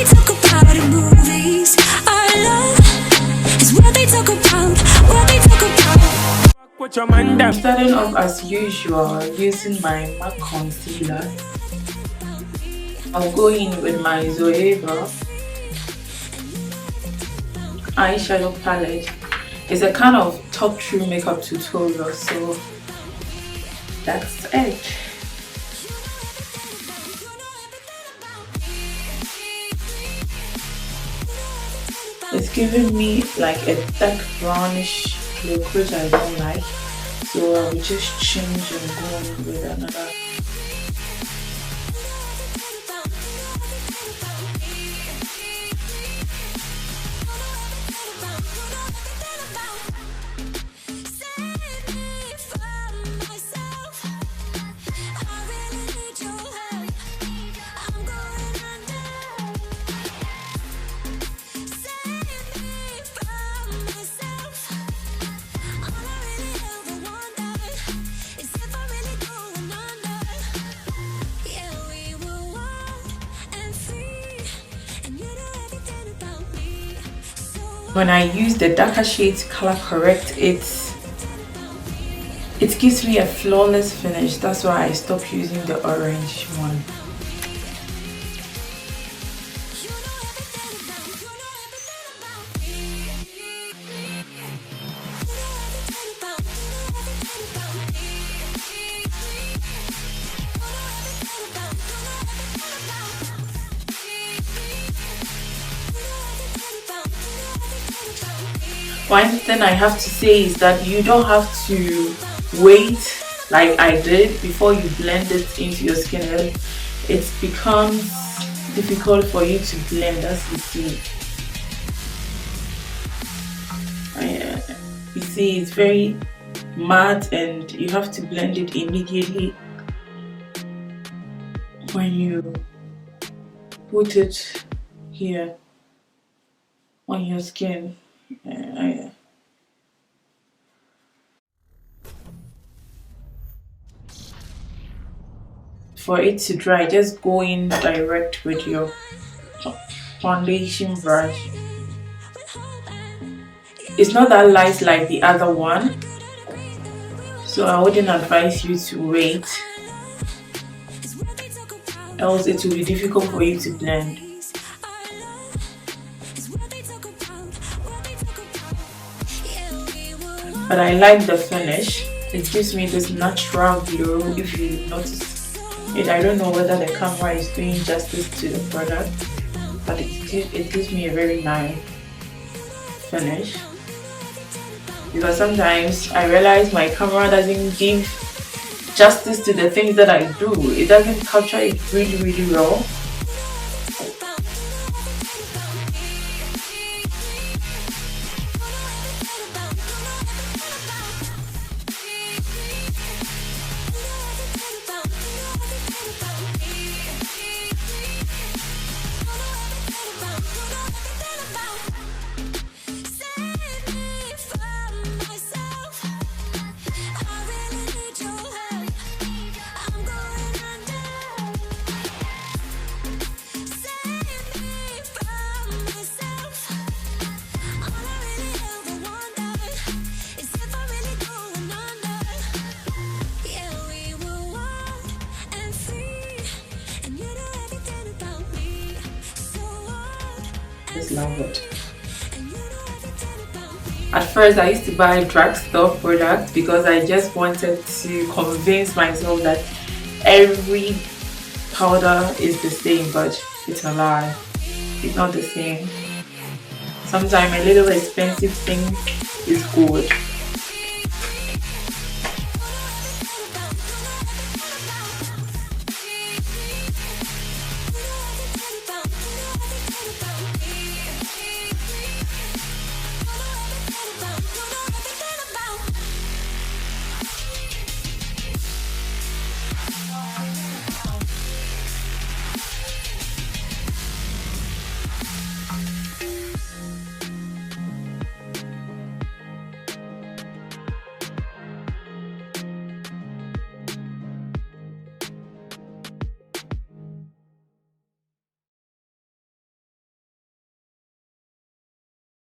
they talk about in movies. Our love is what they talk about, what they talk about. I'm starting off as usual using my MAC concealer. I'll go in with my Zoeva eyeshadow palette. It's a kind of talk through makeup tutorial, so that's it. It's giving me like a dark brownish look, which I don't like, so I will just change and go on with another. When I use the darker shades color correct, it gives me a flawless finish. That's why I stopped using the orange one. One thing I have to say is that you don't have to wait like I did before you blend it into your skin. It becomes difficult for you to blend, as you see. You see, it's very matte and you have to blend it immediately when you put it here on your skin. For it to dry, just go in direct with your foundation brush. It's not that light like the other one, so I wouldn't advise you to wait, else it will be difficult for you to blend. But I like the finish. It gives me this natural glow. If you notice it, I don't know whether the camera is doing justice to the product, but it gives me a very nice finish. Because sometimes I realize my camera doesn't give justice to the things that I do. It doesn't capture it really well. Just love it. At first I used to buy drugstore products because I just wanted to convince myself that every powder is the same, but it's a lie. It's not the same. Sometimes a little expensive thing is good.